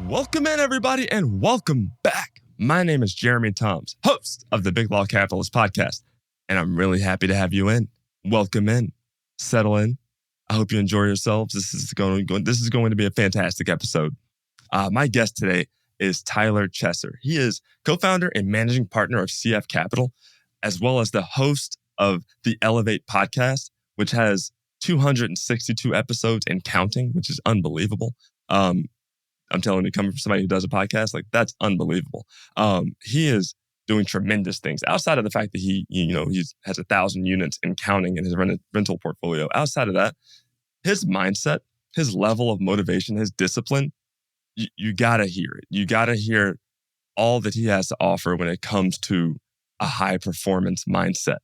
Welcome in, everybody, and welcome back. My name is Jeremy Toms, host of the Big Law Capitalist podcast, and I'm really happy to have you in. Welcome in. Settle in. I hope you enjoy yourselves. This is going to be a fantastic episode. My guest today is Tyler Chesser. He is co-founder and managing partner of CF Capital, as well as the host of the Elevate podcast, which has 262 episodes and counting, which is unbelievable. I'm telling you, coming from somebody who does a podcast, like that's unbelievable. He is doing tremendous things outside of the fact that he has 1,000 units and counting in his rental portfolio. Outside of that, his mindset, his level of motivation, his discipline, you gotta hear it. You gotta hear all that he has to offer when it comes to a high performance mindset.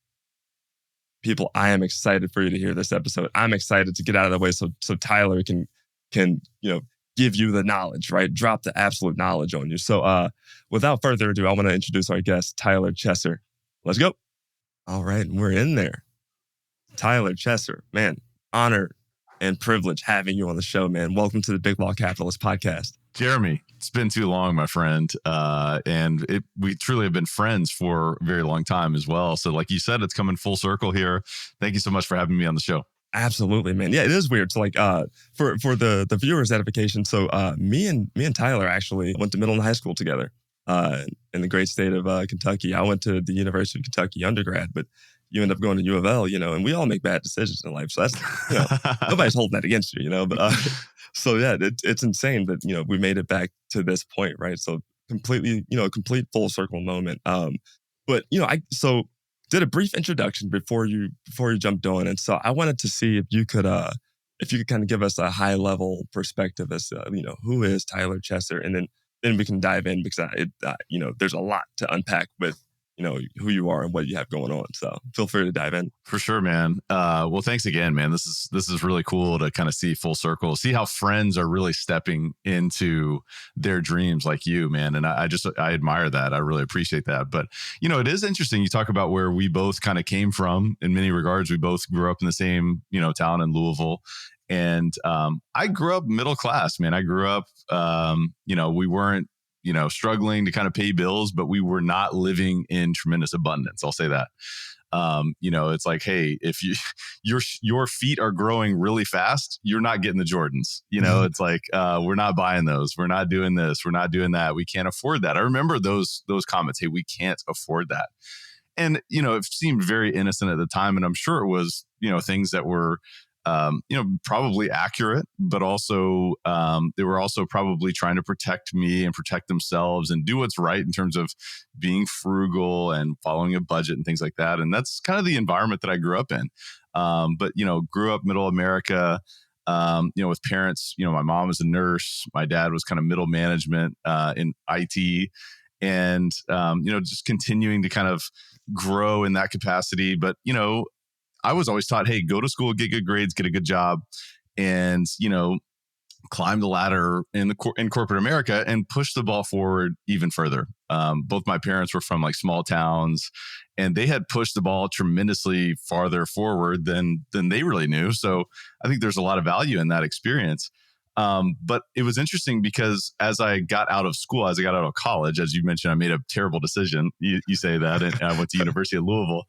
People, I am excited for you to hear this episode. I'm excited to get out of the way so Tyler can give you the knowledge, right? Drop the absolute knowledge on you. So without further ado, I want to introduce our guest, Tyler Chesser. Let's go. All right, we're in there. Tyler Chesser, man, honor and privilege having you on the show, man. Welcome to the Big Law Capitalist podcast. Jeremy, it's been too long, my friend. We truly have been friends for a very long time as well. So like you said, it's coming full circle here. Thank you so much for having me on the show. Absolutely, man. Yeah, it is weird. So like for the viewers' edification, so me and Tyler actually went to middle and high school together in the great state of Kentucky. I went to the University of Kentucky undergrad, but you end up going to U of L, and we all make bad decisions in life. So that's, nobody's holding that against you, But so yeah, it's insane that, we made it back to this point, right? So completely, a complete full circle moment. But I did a brief introduction before you jumped on, and so I wanted to see if you could kind of give us a high level perspective as to, who is Tyler Chesser, and then we can dive in because there's a lot to unpack with who you are and what you have going on. So feel free to dive in. For sure, man. Well, thanks again, man. This is really cool to kind of see full circle, see how friends are really stepping into their dreams like you, man. And I admire that. I really appreciate that. But, it is interesting. You talk about where we both kind of came from in many regards. We both grew up in the same, town in Louisville. And I grew up middle class, man. I grew up, we weren't, struggling to kind of pay bills, but we were not living in tremendous abundance. I'll say that. It's like, hey, if your feet are growing really fast, you're not getting the Jordans. It's like, we're not buying those. We're not doing this. We're not doing that. We can't afford that. I remember those comments. Hey, we can't afford that. And, it seemed very innocent at the time. And I'm sure it was, things that were, probably accurate, but also they were also probably trying to protect me and protect themselves and do what's right in terms of being frugal and following a budget and things like that. And that's kind of the environment that I grew up in. But grew up middle America, with parents. My mom was a nurse, my dad was kind of middle management in IT, and just continuing to kind of grow in that capacity. But I was always taught, hey, go to school, get good grades, get a good job, and, climb the ladder in corporate America and push the ball forward even further. Both my parents were from like small towns, and they had pushed the ball tremendously farther forward than they really knew. So I think there's a lot of value in that experience. But it was interesting because as I got out of school, as I got out of college, as you mentioned, I made a terrible decision. You say that, and I went to University of Louisville.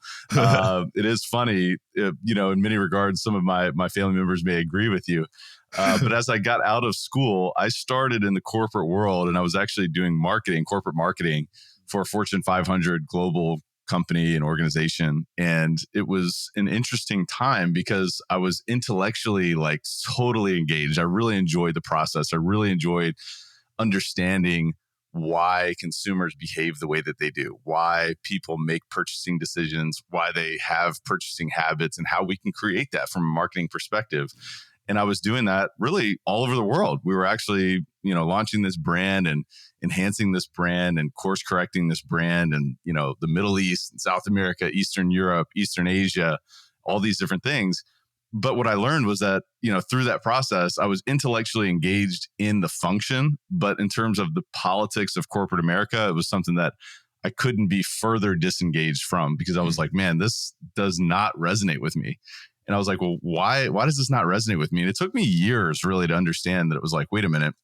It is funny, in many regards, some of my family members may agree with you. But as I got out of school, I started in the corporate world, and I was actually doing corporate marketing for a Fortune 500 global company and organization. And it was an interesting time because I was intellectually like totally engaged. I really enjoyed the process. I really enjoyed understanding why consumers behave the way that they do, why people make purchasing decisions, why they have purchasing habits, and how we can create that from a marketing perspective. And I was doing that really all over the world. We were actually, launching this brand and enhancing this brand and course correcting this brand, and, the Middle East and South America, Eastern Europe, Eastern Asia, all these different things. But what I learned was that, through that process, I was intellectually engaged in the function, but in terms of the politics of corporate America, it was something that I couldn't be further disengaged from, because I was like, man, this does not resonate with me. And I was like, well, why does this not resonate with me? And it took me years really to understand that it was like, wait a minute,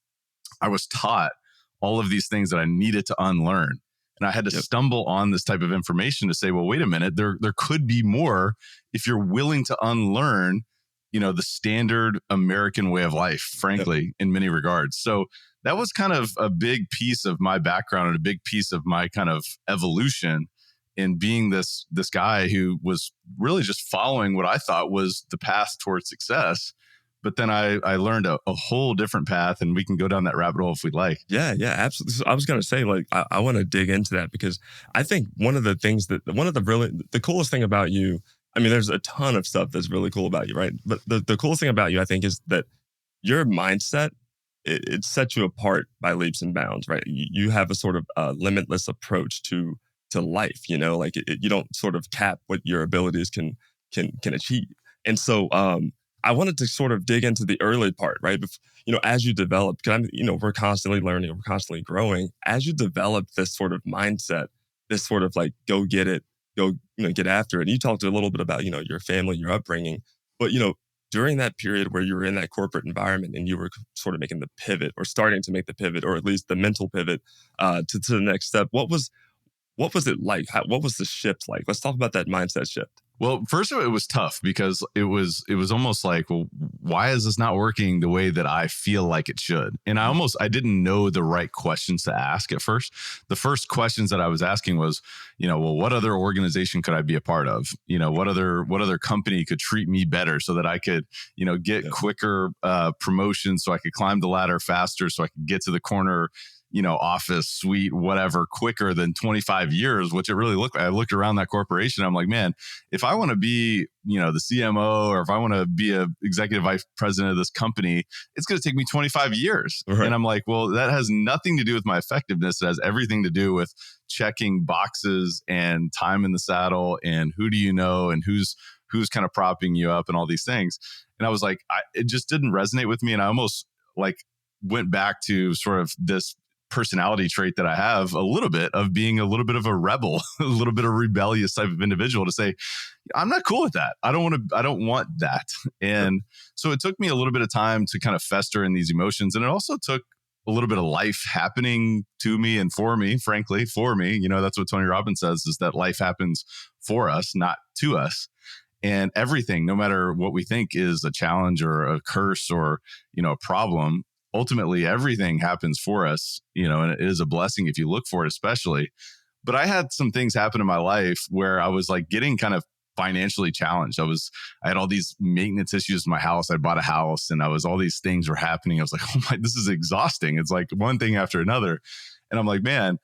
I was taught all of these things that I needed to unlearn. And I had to stumble on this type of information to say, well, wait a minute, there could be more if you're willing to unlearn, the standard American way of life, frankly, in many regards. So that was kind of a big piece of my background and a big piece of my kind of evolution in being this guy who was really just following what I thought was the path towards success. But then I learned a whole different path, and we can go down that rabbit hole if we'd like. Yeah, absolutely. So I was going to say, like, I want to dig into that because I think one of the coolest thing about you, I mean, there's a ton of stuff that's really cool about you, right? But the coolest thing about you, I think, is that your mindset, it sets you apart by leaps and bounds, right? You have a sort of limitless approach to life, like you don't sort of cap what your abilities can achieve. And so, I wanted to sort of dig into the early part, right? As you develop, because we're constantly learning, we're constantly growing. As you develop this sort of mindset, this sort of like, go get it, go, get after it. And you talked a little bit about, your family, your upbringing, but, during that period where you were in that corporate environment and you were sort of making the pivot or starting to make the pivot, or at least the mental pivot to the next step, what was it like? What was the shift like? Let's talk about that mindset shift. Well, first of all, it was tough because it was almost like, well, why is this not working the way that I feel like it should? And I didn't know the right questions to ask at first. The first questions that I was asking was, well, what other organization could I be a part of? What other company could treat me better so that I could, get quicker promotions, so I could climb the ladder faster, so I could get to the corner office suite, whatever, quicker than 25 years, which it really looked like. I looked around that corporation. I'm like, man, if I want to be, the CMO, or if I want to be a executive vice president of this company, it's going to take me 25 years. Right. And I'm like, well, that has nothing to do with my effectiveness. It has everything to do with checking boxes and time in the saddle and who do you know and who's kind of propping you up and all these things. And I was like, it just didn't resonate with me. And I almost like went back to sort of this personality trait that I have a little bit of being a little bit of a rebel, a little bit of rebellious type of individual, to say, I'm not cool with that. I don't want that. And so it took me a little bit of time to kind of fester in these emotions. And it also took a little bit of life happening to me and for me, frankly, for me. That's what Tony Robbins says, is that life happens for us, not to us. And everything, no matter what we think is a challenge or a curse or, a problem, ultimately everything happens for us, and it is a blessing if you look for it, especially. But I had some things happen in my life where I was like getting kind of financially challenged. I had all these maintenance issues in my house. I bought a house and all these things were happening. I was like, oh my, this is exhausting. It's like one thing after another. And I'm like, man,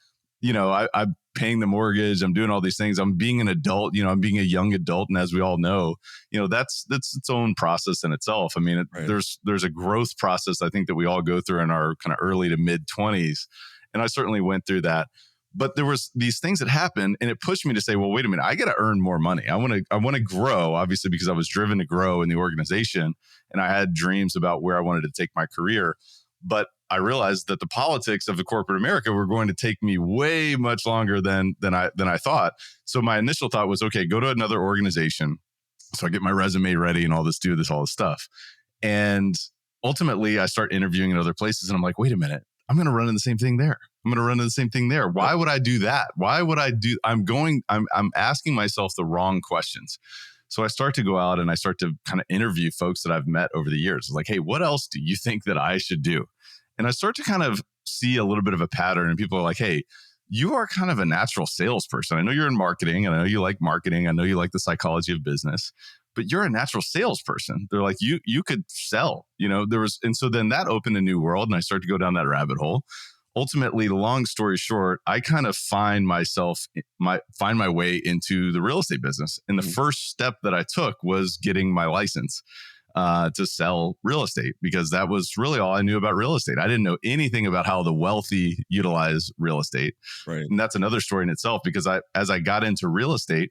I'm paying the mortgage. I'm doing all these things. I'm being an adult, I'm being a young adult. And as we all know, that's its own process in itself. I mean, right. There's a growth process, I think, that we all go through in our kind of early to mid 20s. And I certainly went through that. But there was these things that happened, and it pushed me to say, well, wait a minute, I got to earn more money. I want to grow, obviously, because I was driven to grow in the organization. And I had dreams about where I wanted to take my career. But I realized that the politics of the corporate America were going to take me way much longer than I thought. So my initial thought was, okay, go to another organization. So I get my resume ready and all this stuff. And ultimately I start interviewing in other places and I'm like, wait a minute, I'm going to run in the same thing there. Why would I do that? I'm asking myself the wrong questions. So I start to go out and I start to kind of interview folks that I've met over the years. Like, hey, what else do you think that I should do? And I start to kind of see a little bit of a pattern, and people are like, hey, you are kind of a natural salesperson. I know you're in marketing, and I know you like marketing. I know you like the psychology of business, but you're a natural salesperson. They're like, you could sell, and so then that opened a new world, and I started to go down that rabbit hole. Ultimately, long story short, I kind of find my way into the real estate business. And the first step that I took was getting my license to sell real estate, because that was really all I knew about real estate. I didn't know anything about how the wealthy utilize real estate. Right. And that's another story in itself, because as I got into real estate,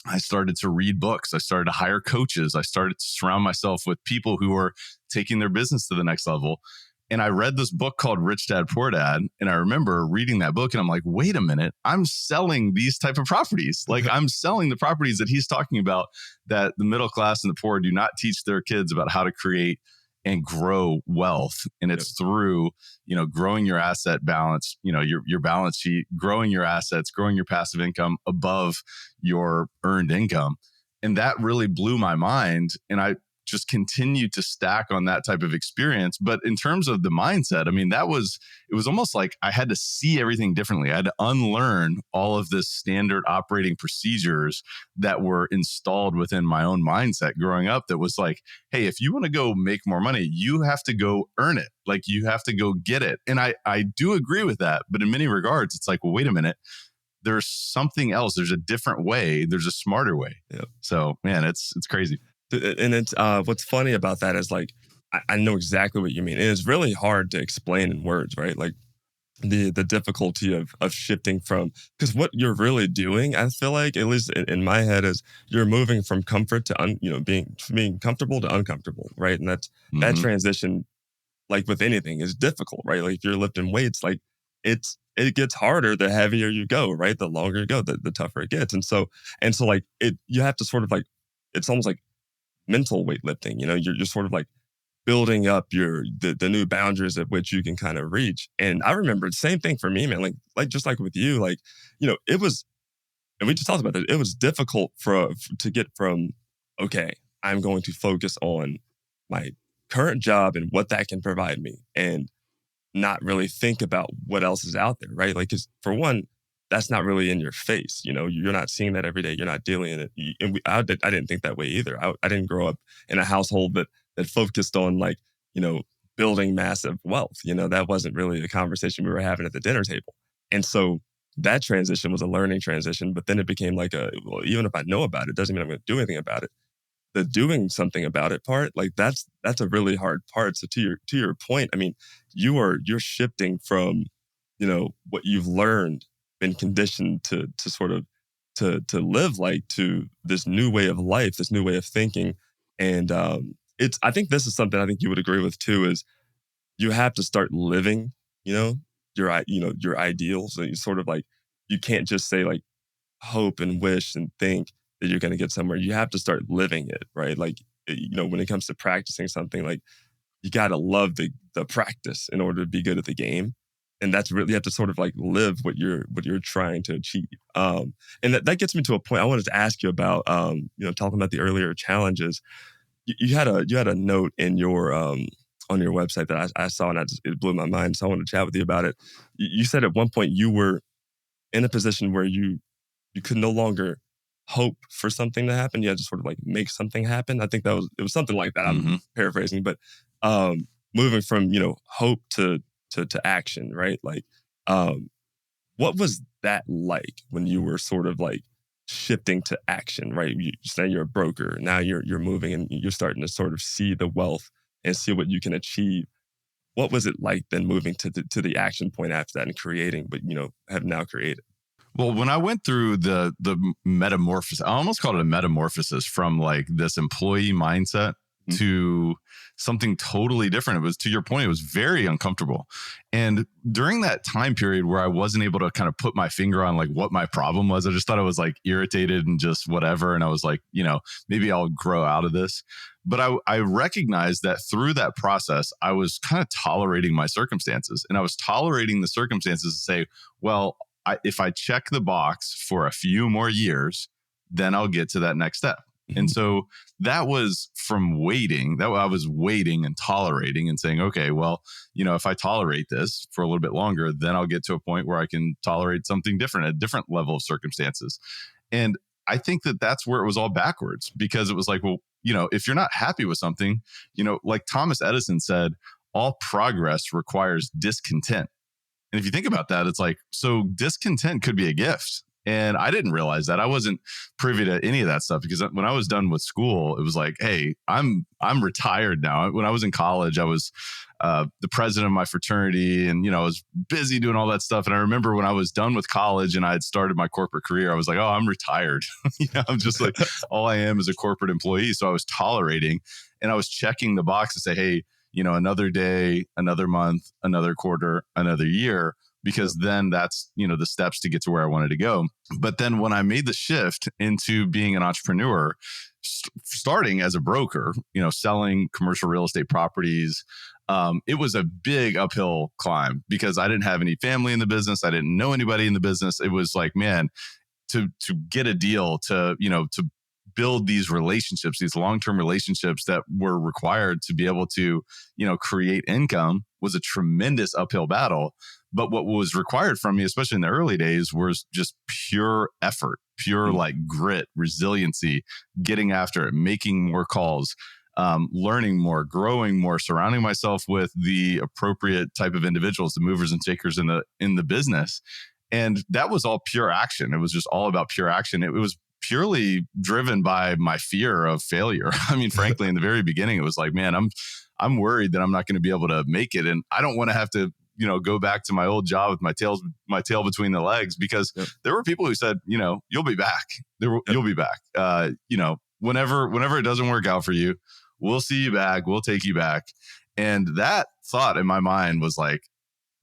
I started to read books. I started to hire coaches. I started to surround myself with people who were taking their business to the next level. And I read this book called Rich Dad, Poor Dad. And I remember reading that book and I'm like, wait a minute, I'm selling these type of properties. Like I'm selling the properties that he's talking about, that the middle class and the poor do not teach their kids about how to create and grow wealth. And Yep. it's through, growing your asset balance, your balance sheet, growing your assets, growing your passive income above your earned income. And that really blew my mind. And I just continued to stack on that type of experience. But in terms of the mindset, I mean, it was almost like I had to see everything differently. I had to unlearn all of this standard operating procedures that were installed within my own mindset growing up that was like, hey, if you want to go make more money, you have to go earn it. Like you have to go get it. And I do agree with that. But in many regards, it's like, well, wait a minute. There's something else. There's a different way. There's a smarter way. Yep. So man, it's crazy. And it's what's funny about that is like I know exactly what you mean. And it's really hard to explain in words, right? Like the difficulty of shifting from, because what you're really doing, I feel like, at least in my head, is you're moving from comfort to being comfortable to uncomfortable, right? And that Mm-hmm. transition, like with anything, is difficult, right? Like if you're lifting weights, like it gets harder the heavier you go, right? The longer you go, the tougher it gets. And so like you have to sort of like, it's almost like mental weightlifting. You're sort of like building up the new boundaries at which you can kind of reach. And I remember the same thing for me, man. Like just like with you, like it was, and we just talked about that. It was difficult to get from, okay, I'm going to focus on my current job and what that can provide me, and not really think about what else is out there, right? Like, because for one, that's not really in your face. You're not seeing that every day. You're not dealing in it. I didn't think that way either. I didn't grow up in a household that focused on like, you know, building massive wealth. That wasn't really a conversation we were having at the dinner table. And so that transition was a learning transition, but then it became like well, even if I know about it, doesn't mean I'm going to do anything about it. The doing something about it part, like that's a really hard part. So to your point, I mean, you're shifting from, what you've learned, been conditioned to sort of to live like, to this new way of life, this new way of thinking. And it's I think this is something I think you would agree with too, is you have to start living, your ideals. And you sort of like, you can't just say like hope and wish and think that you're going to get somewhere. You have to start living it, right? Like, when it comes to practicing something, like you got to love the practice in order to be good at the game. And that's really, you have to sort of like live what you're trying to achieve. And that gets me to a point I wanted to ask you about, talking about the earlier challenges. You had a note in your, on your website that I saw, and it blew my mind. So I wanted to chat with you about it. You said at one point you were in a position where you could no longer hope for something to happen. You had to sort of like make something happen. I think it was something like that. I'm Mm-hmm. paraphrasing, but moving from, hope to action, right? Like, what was that like when you were sort of like shifting to action, right? You say you're a broker. Now you're moving and you're starting to sort of see the wealth and see what you can achieve. What was it like then moving to the action point after that and creating what, have now created? Well, when I went through the metamorphosis, I almost called it a metamorphosis from like this employee mindset Mhm. to something totally different. It was, to your point, it was very uncomfortable. And during that time period where I wasn't able to kind of put my finger on like what my problem was, I just thought I was like irritated and just whatever. And I was like, maybe I'll grow out of this. But I recognized that through that process, I was kind of tolerating my circumstances, and I was tolerating the circumstances to say, well, if I check the box for a few more years, then I'll get to that next step. And Mhm. so that was from waiting, that I was waiting and tolerating and saying, okay, well, if I tolerate this for a little bit longer, then I'll get to a point where I can tolerate something different, a different level of circumstances. And I think that that's where it was all backwards, because it was like, well, if you're not happy with something, like Thomas Edison said, all progress requires discontent. And if you think about that, it's like, so discontent could be a gift. And I didn't realize that. I wasn't privy to any of that stuff, because when I was done with school, it was like, hey, I'm retired now. When I was in college, I was the president of my fraternity, and I was busy doing all that stuff. And I remember when I was done with college and I had started my corporate career, I was like, oh, I'm retired. I'm just like, all I am is a corporate employee. So I was tolerating, and I was checking the box to say, hey, another day, another month, another quarter, another year. because then that's, the steps to get to where I wanted to go. But then when I made the shift into being an entrepreneur, starting as a broker, selling commercial real estate properties, it was a big uphill climb because I didn't have any family in the business. I didn't know anybody in the business. It was like, man, to get a deal, to build these relationships, these long-term relationships that were required to be able to, create income was a tremendous uphill battle. But what was required from me, especially in the early days, was just pure effort, pure like grit, resiliency, getting after it, making more calls, learning more, growing more, surrounding myself with the appropriate type of individuals, the movers and shakers in the business. And that was all pure action. It was just all about pure action. It was purely driven by my fear of failure. I mean, frankly, in the very beginning, it was like, man, I'm worried that I'm not going to be able to make it. And I don't want to have to, go back to my old job with my tail between the legs, because there were people who said, you'll be back. You'll be back. Whenever it doesn't work out for you, we'll see you back. We'll take you back. And that thought in my mind was like,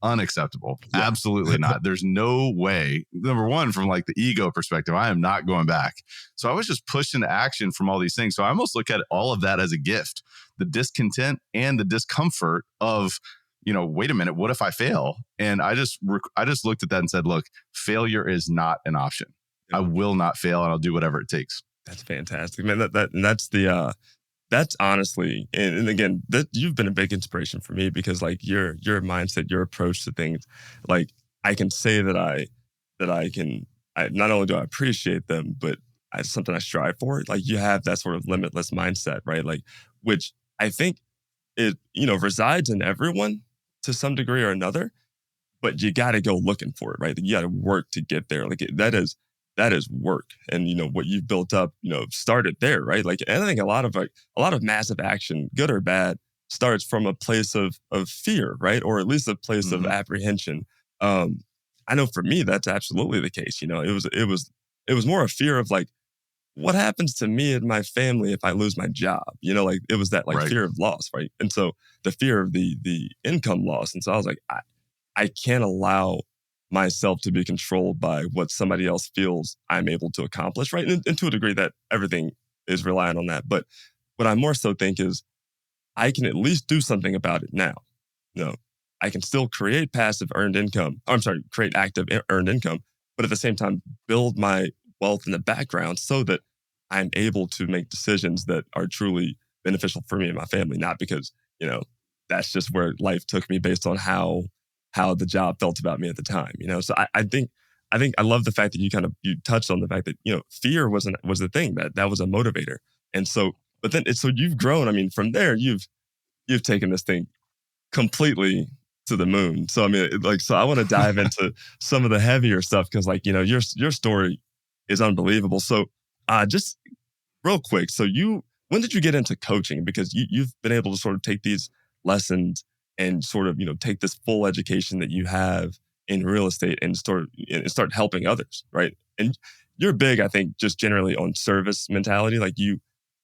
unacceptable. Yeah. Absolutely not. There's no way. Number one, from like the ego perspective, I am not going back. So I was just pushed into action from all these things. So I almost look at all of that as a gift, the discontent and the discomfort of, wait a minute, what if I fail? And I just looked at that and said, look, failure is not an option. Yeah. I will not fail, and I'll do whatever it takes. That's fantastic, man. That's honestly, and again, you've been a big inspiration for me, because like your mindset, your approach to things, like I can say that I not only do I appreciate them, but it's something I strive for. Like you have that sort of limitless mindset, right? Like, which I think it, resides in everyone to some degree or another, but you got to go looking for it, right? You got to work to get there. Like that is work. And, what you've built up, started there, right? Like, and I think a lot of massive action, good or bad, starts from a place of fear, right? Or at least a place of apprehension. I know for me, that's absolutely the case. It was more a fear of like, what happens to me and my family if I lose my job? Like it was that like fear of loss, right? And so the fear of the income loss. And so I was like, I can't allow myself to be controlled by what somebody else feels I'm able to accomplish, right? And to a degree that everything is reliant on that. But what I more so think is I can at least do something about it now. I can still create passive earned income. Create active earned income, but at the same time, build my wealth in the background so that I'm able to make decisions that are truly beneficial for me and my family, not because, that's just where life took me based on how the job felt about me at the time, So I think I love the fact that you touched on the fact that, fear was the thing that was a motivator. And so, but then so you've grown. I mean, from there, you've taken this thing completely to the moon. So, I mean, so I want to dive into some of the heavier stuff, because like, your story is unbelievable. So, just real quick. So when did you get into coaching? Because you've been able to sort of take these lessons and sort of, take this full education that you have in real estate and start helping others, right? And you're big, I think, just generally on service mentality. Like you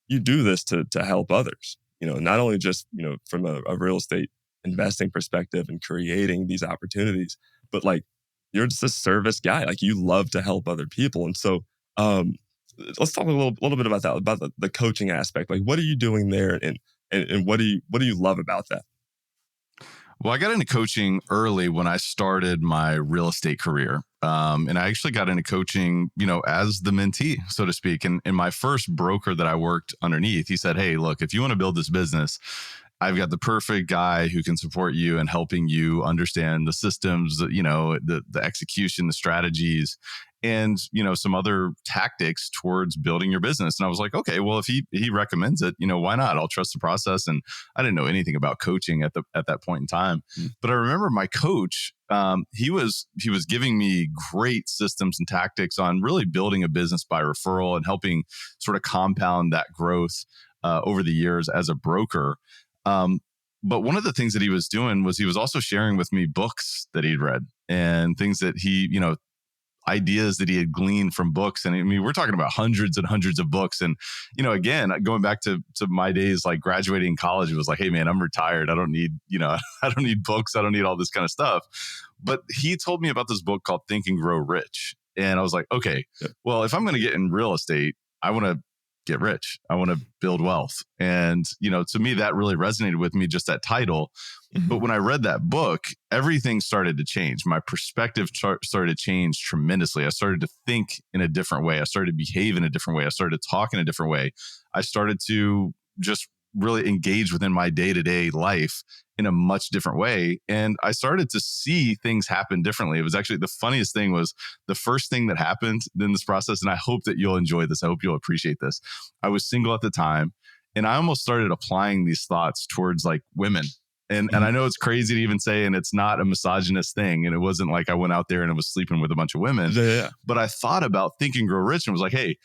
do this to help others, not only just, from a real estate investing perspective and creating these opportunities, but like you're just a service guy. Like you love to help other people. And so let's talk a little bit about that, about the coaching aspect. Like what are you doing there, and what do you love about that? Well, I got into coaching early when I started my real estate career. And I actually got into coaching, as the mentee, so to speak. And my first broker that I worked underneath, he said, hey, look, if you want to build this business, I've got the perfect guy who can support you and helping you understand the systems, the execution, the strategies, and, some other tactics towards building your business. And I was like, okay, well, if he recommends it, why not? I'll trust the process. And I didn't know anything about coaching at that point in time. But I remember my coach, he was giving me great systems and tactics on really building a business by referral and helping sort of compound that growth over the years as a broker. But one of the things that he was doing was he was also sharing with me books that he'd read and things that he, ideas that he had gleaned from books. And I mean, we're talking about hundreds and hundreds of books. And, again, going back to my days, like graduating college, it was like, hey man, I'm retired. I don't need, I don't need books. I don't need all this kind of stuff. But he told me about this book called Think and Grow Rich. And I was like, okay, well, if I'm going to get in real estate, I want to get rich. I want to build wealth. And, to me, that really resonated with me, just that title. Mm-hmm. But when I read that book, everything started to change. My perspective started to change tremendously. I started to think in a different way. I started to behave in a different way. I started to talk in a different way. I started to just really engage within my day-to-day life in a much different way. And I started to see things happen differently. It was actually, the funniest thing was the first thing that happened in this process. And I hope that you'll enjoy this. I hope you'll appreciate this. I was single at the time, and I almost started applying these thoughts towards like women. And I know it's crazy to even say, and it's not a misogynist thing. And it wasn't like I went out there and I was sleeping with a bunch of women. Yeah. But I thought about Think and Grow Rich and was like, hey,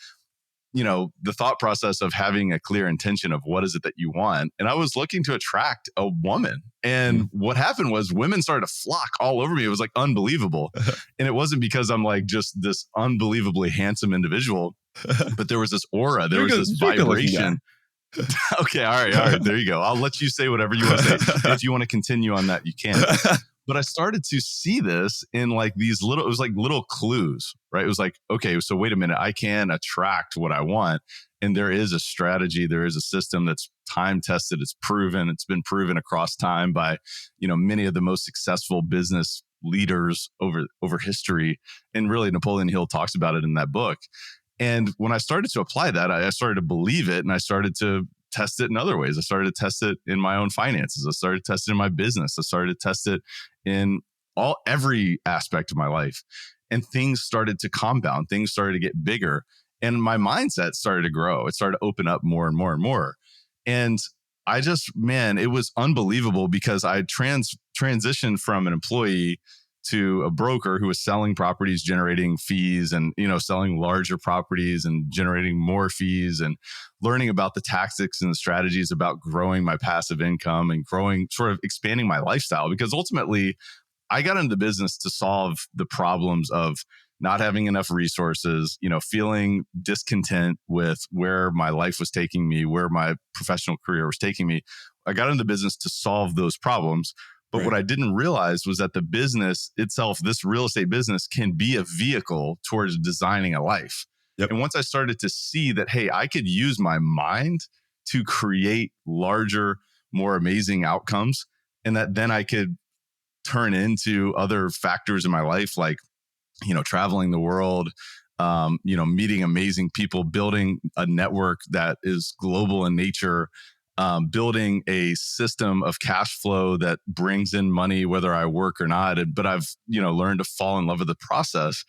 the thought process of having a clear intention of what is it that you want. And I was looking to attract a woman. And what happened was women started to flock all over me. It was like unbelievable. And it wasn't because I'm like just this unbelievably handsome individual, but there was this aura, there was this vibration. Okay. All right. There you go. I'll let you say whatever you want to say. And if you want to continue on that, you can. But I started to see this in like these little, it was like little clues, right? It was like, okay, so wait a minute, I can attract what I want. And there is a strategy, there is a system that's time tested, it's proven, it's been proven across time by, many of the most successful business leaders over history. And really Napoleon Hill talks about it in that book. And when I started to apply that, I started to believe it, and I started to test it in other ways. I started to test it in my own finances. I started to test it in my business. I started to test it in every aspect of my life. And things started to compound. Things started to get bigger. And my mindset started to grow. It started to open up more and more and more. And I just, man, it was unbelievable because I transitioned from an employee to a broker who was selling properties, generating fees, and, selling larger properties and generating more fees, and learning about the tactics and the strategies about growing my passive income and growing, sort of expanding my lifestyle. Because ultimately I got into the business to solve the problems of not having enough resources, feeling discontent with where my life was taking me, where my professional career was taking me. I got into the business to solve those problems. But what I didn't realize was that the business itself, this real estate business, can be a vehicle towards designing a life. Yep. And once I started to see that, hey, I could use my mind to create larger, more amazing outcomes, and that then I could turn into other factors in my life, like, traveling the world, meeting amazing people, building a network that is global in nature, building a system of cash flow that brings in money, whether I work or not. But I've, learned to fall in love with the process.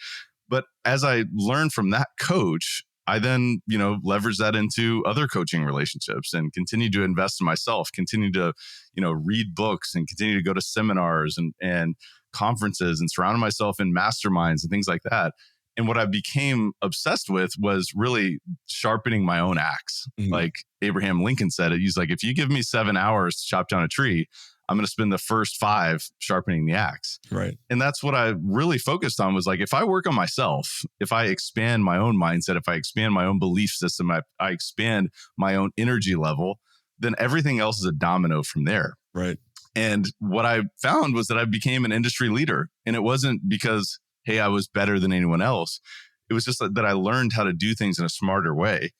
But as I learned from that coach, I then, leverage that into other coaching relationships and continue to invest in myself, continue to, read books and continue to go to seminars and conferences and surround myself in masterminds and things like that. And what I became obsessed with was really sharpening my own axe. Mm-hmm. Like Abraham Lincoln said it. He's like, if you give me 7 hours to chop down a tree, I'm going to spend the first 5 sharpening the axe. Right. And that's what I really focused on, was like, if I work on myself, if I expand my own mindset, if I expand my own belief system, I expand my own energy level, then everything else is a domino from there. Right. And what I found was that I became an industry leader. And it wasn't because, hey, I was better than anyone else. It was just that I learned how to do things in a smarter way.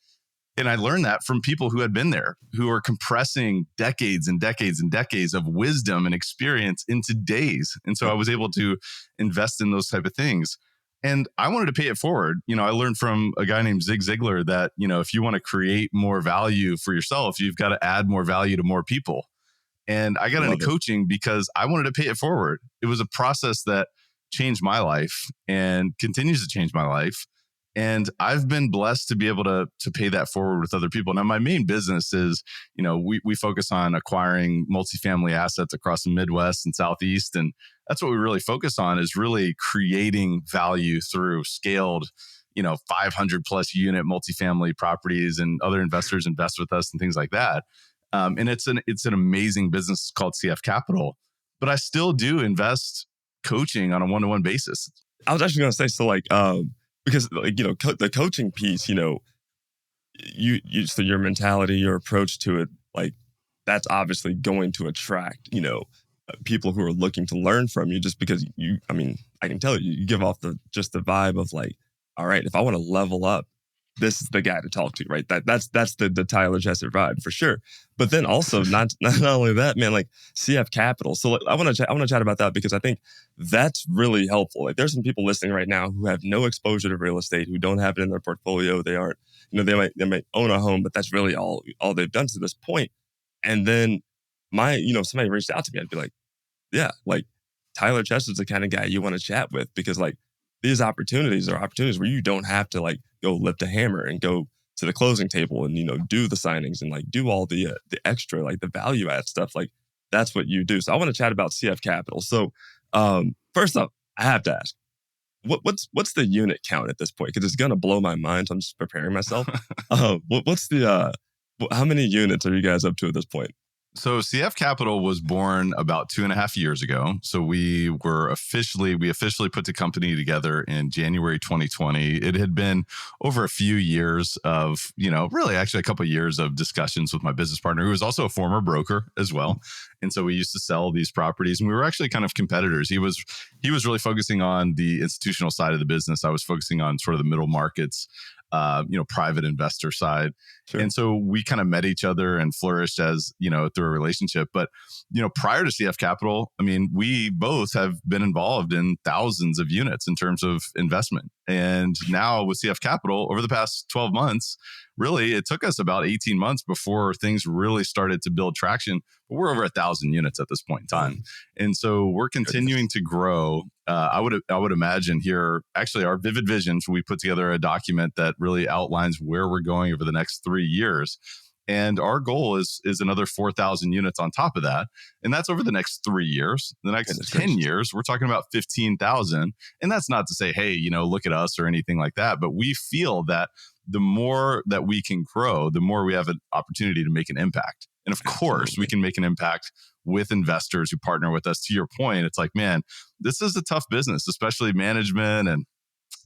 And I learned that from people who had been there, who are compressing decades and decades and decades of wisdom and experience into days. And so I was able to invest in those type of things. And I wanted to pay it forward. I learned from a guy named Zig Ziglar that, if you want to create more value for yourself, you've got to add more value to more people. And I got into coaching because I wanted to pay it forward. It was a process that changed my life and continues to change my life. And I've been blessed to be able to pay that forward with other people. Now, my main business is, we focus on acquiring multifamily assets across the Midwest and Southeast. And that's what we really focus on, is really creating value through scaled, 500 plus unit multifamily properties, and other investors invest with us and things like that. And it's an amazing business called CF Capital, but I still do invest coaching on a one-to-one basis. I was actually going to say, so like, because like, the coaching piece, so your mentality, your approach to it, like that's obviously going to attract, people who are looking to learn from you just because I mean, I can tell you give off just the vibe of like, all right, if I want to level up, this is the guy to talk to, right? That's the Tyler Chesser vibe for sure. But then also not only that, man, like CF Capital. So like, I want to chat about that because I think that's really helpful. Like there's some people listening right now who have no exposure to real estate, who don't have it in their portfolio. They aren't, they might own a home, but that's really all they've done to this point. And then somebody reached out to me, I'd be like, yeah, like Tyler Chester's the kind of guy you want to chat with because like these opportunities are opportunities where you don't have to like go lift a hammer and go to the closing table and do the signings and like do all the extra like the value add stuff. Like that's what you do. So I want to chat about CF Capital. So first up, I have to ask, what's the unit count at this point? Because it's gonna blow my mind. So I'm just preparing myself. What's the how many units are you guys up to at this point? So CF Capital was born about 2.5 years ago. So we officially put the company together in January 2020. It had been over a few years of, really actually a couple of years of discussions with my business partner, who was also a former broker as well. And so we used to sell these properties and we were actually kind of competitors. He was really focusing on the institutional side of the business. I was focusing on sort of the middle markets, private investor side. Sure. And so we kind of met each other and flourished as, through a relationship. But, prior to CF Capital, I mean, we both have been involved in thousands of units in terms of investment. And now with CF Capital, over the past 12 months, really, it took us about 18 months before things really started to build traction. But we're over 1,000 units at this point in time. And so we're continuing to grow. I would imagine here, actually, our vivid visions, we put together a document that really outlines where we're going over the next 3 years. And our goal is another 4,000 units on top of that. And that's over the next 3 years. The next 10 years, we're talking about 15,000. And that's not to say, hey, look at us or anything like that. But we feel that the more that we can grow, the more we have an opportunity to make an impact. And of course, we can make an impact with investors who partner with us. To your point, it's like, man, this is a tough business, especially management and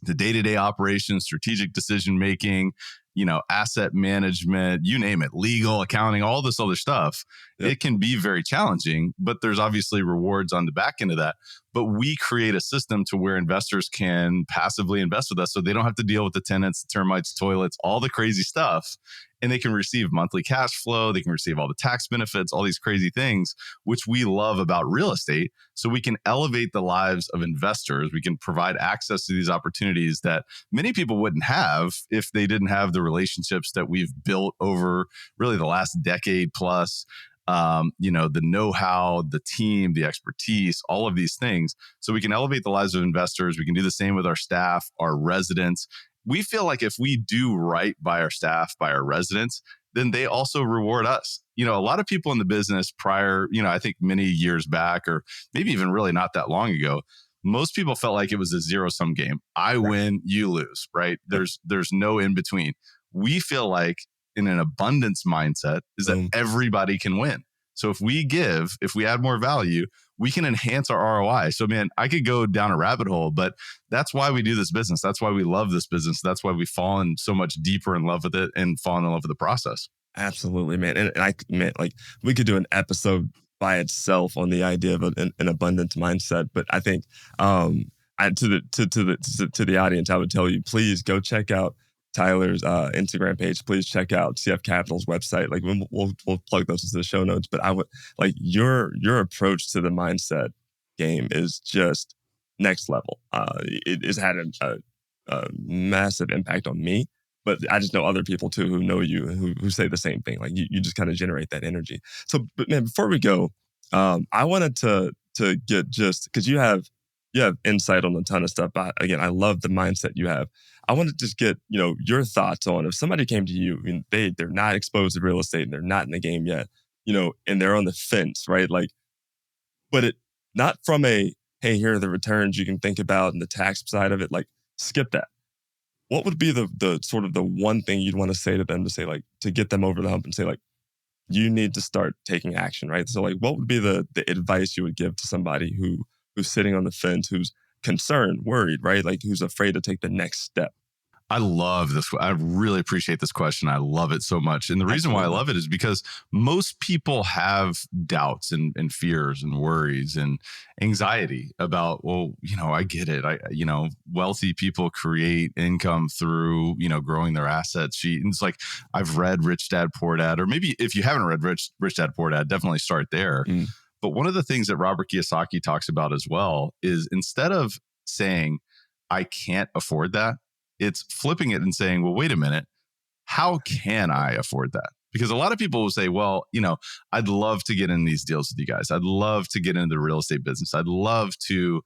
the day-to-day operations, strategic decision-making, asset management, you name it, legal, accounting, all this other stuff. Yep. It can be very challenging, but there's obviously rewards on the back end of that. But we create a system to where investors can passively invest with us so they don't have to deal with the tenants, the termites, toilets, all the crazy stuff. And they can receive monthly cash flow. They can receive all the tax benefits, all these crazy things, which we love about real estate. So we can elevate the lives of investors. We can provide access to these opportunities that many people wouldn't have if they didn't have the relationships that we've built over really the last decade plus. The know-how, the team, the expertise, all of these things. So we can elevate the lives of investors. We can do the same with our staff, our residents. We feel like if we do right by our staff, by our residents, then they also reward us. A lot of people in the business prior, I think many years back, or maybe even really not that long ago, most people felt like it was a zero-sum game. I win, you lose, right? There's no in between. We feel like in an abundance mindset is that everybody can win. So if we add more value, we can enhance our ROI. So man, I could go down a rabbit hole, but that's why we do this business. That's why we love this business. That's why we've fallen so much deeper in love with it and fallen in love with the process. Absolutely, man. And I meant like we could do an episode by itself on the idea of an abundance mindset. But I think to the audience, I would tell you, please go check out Tyler's Instagram page. Please check out CF Capital's website. Like we'll plug those into the show notes. But I would like your approach to the mindset game is just next level. It has had a massive impact on me. But I just know other people too who know you who say the same thing. Like you just kind of generate that energy. So, but man, before we go, I wanted to get just because you have insight on a ton of stuff. But again, I love the mindset you have. I want to just get your thoughts on if somebody came to you and they're not exposed to real estate and they're not in the game yet, and they're on the fence, right? Like, but it not from a hey, here are the returns you can think about and the tax side of it. Like, skip that. What would be the sort of the one thing you'd want to say to them to say like to get them over the hump and say like you need to start taking action, right? So like what would be the advice you would give to somebody who's sitting on the fence, who's concerned, worried, right? Like who's afraid to take the next step. I love this. I really appreciate this question. I love it so much. And the reason why I love it is because most people have doubts and fears and worries and anxiety about, well, I get it. Wealthy people create income through, growing their asset sheet. And it's like, I've read Rich Dad, Poor Dad, or maybe if you haven't read Rich Dad, Poor Dad, definitely start there. But one of the things that Robert Kiyosaki talks about as well is instead of saying, I can't afford that, it's flipping it and saying, well, wait a minute, how can I afford that? Because a lot of people will say, well, I'd love to get in these deals with you guys. I'd love to get into the real estate business. I'd love to,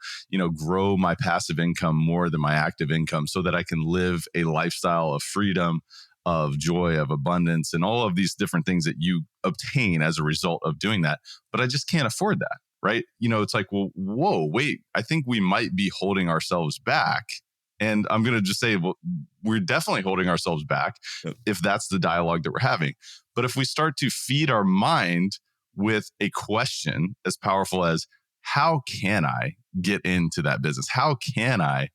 grow my passive income more than my active income so that I can live a lifestyle of freedom, of joy, of abundance, and all of these different things that you obtain as a result of doing that. But I just can't afford that, right? It's like, well, whoa, wait, I think we might be holding ourselves back. And I'm going to just say, well, we're definitely holding ourselves back if that's the dialogue that we're having. But if we start to feed our mind with a question as powerful as, how can I get into that business? How can I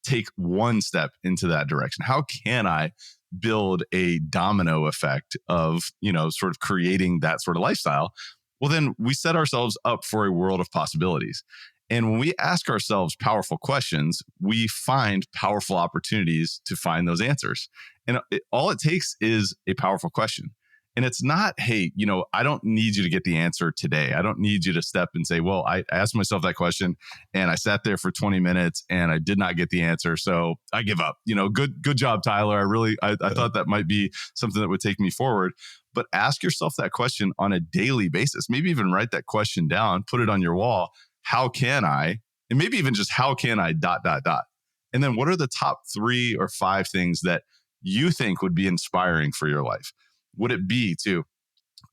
take one step into that direction? How can I build a domino effect of, sort of creating that sort of lifestyle? Well, then we set ourselves up for a world of possibilities. And when we ask ourselves powerful questions, we find powerful opportunities to find those answers. And all it takes is a powerful question. And it's not, hey, I don't need you to get the answer today. I don't need you to step and say, well, I asked myself that question and I sat there for 20 minutes and I did not get the answer. So I give up. Good job, Tyler. I thought that might be something that would take me forward. But ask yourself that question on a daily basis. Maybe even write that question down, put it on your wall. How can I, and maybe even just how can I ... And then what are the top 3 or 5 things that you think would be inspiring for your life? Would it be to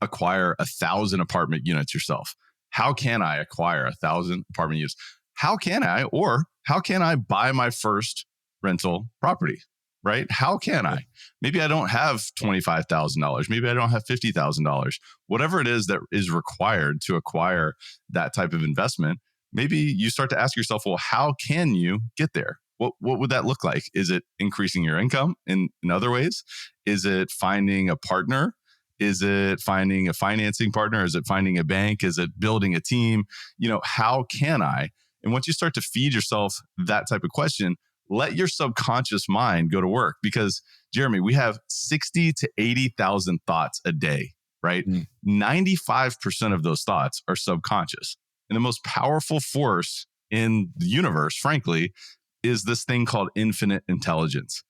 acquire 1,000 apartment units yourself? How can I acquire 1,000 apartment units? How can I buy my first rental property? Right? How can I? Maybe I don't have $25,000. Maybe I don't have $50,000. Whatever it is that is required to acquire that type of investment, maybe you start to ask yourself, well, how can you get there? What would that look like? Is it increasing your income in other ways? Is it finding a partner? Is it finding a financing partner? Is it finding a bank? Is it building a team? How can I? And once you start to feed yourself that type of question, let your subconscious mind go to work, because Jeremy, we have 60 to 80,000 thoughts a day, right? 95% of those thoughts are subconscious. And the most powerful force in the universe, frankly, is this thing called infinite intelligence.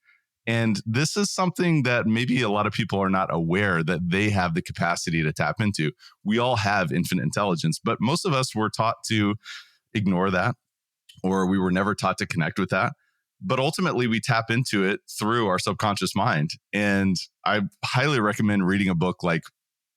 And this is something that maybe a lot of people are not aware that they have the capacity to tap into. We all have infinite intelligence, but most of us were taught to ignore that, or we were never taught to connect with that. But ultimately, we tap into it through our subconscious mind. And I highly recommend reading a book like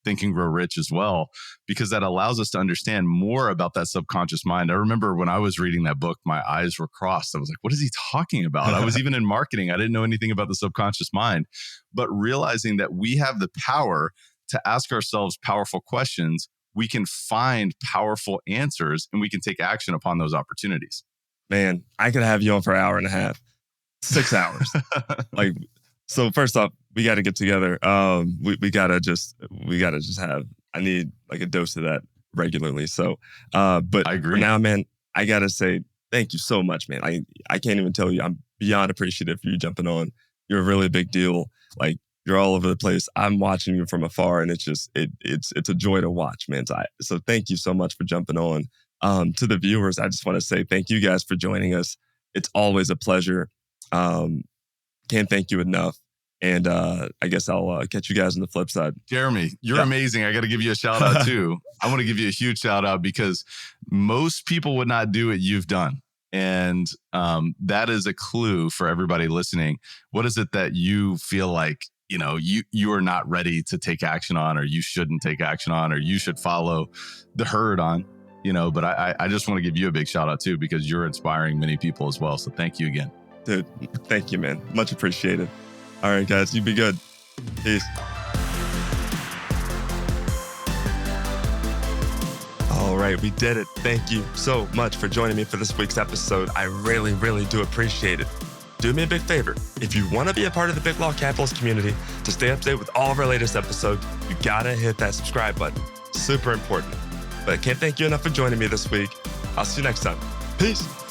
Think and Grow Rich as well, because that allows us to understand more about that subconscious mind. I remember when I was reading that book, my eyes were crossed. I was like, what is he talking about? I was even in marketing. I didn't know anything about the subconscious mind, but realizing that we have the power to ask ourselves powerful questions, we can find powerful answers and we can take action upon those opportunities. Man, I could have you on for an hour and a half, 6 hours. So first off, we got to get together. We gotta just have, I need like a dose of that regularly. So, but I agree. For now, man, I gotta say thank you so much, man. I can't even tell you, I'm beyond appreciative for you jumping on. You're a really big deal. Like, you're all over the place. I'm watching you from afar, and it's just it's a joy to watch, man. So thank you so much for jumping on. To the viewers, I just want to say thank you guys for joining us. It's always a pleasure. Can't thank you enough. And I guess I'll catch you guys on the flip side. Jeremy, you're amazing. I got to give you a shout out too. I want to give you a huge shout out because most people would not do what you've done. And that is a clue for everybody listening. What is it that you feel like, you are not ready to take action on, or you shouldn't take action on, or you should follow the herd on? But I just want to give you a big shout out too, because you're inspiring many people as well. So thank you again. Dude, thank you, man. Much appreciated. All right, guys, you be good. Peace. All right. right, we did it. Thank you so much for joining me for this week's episode. I really, really do appreciate it. Do me a big favor. If you want to be a part of the Big Law Capitalist community, to stay up to date with all of our latest episodes, you gotta hit that subscribe button. Super important. But I can't thank you enough for joining me this week. I'll see you next time. Peace.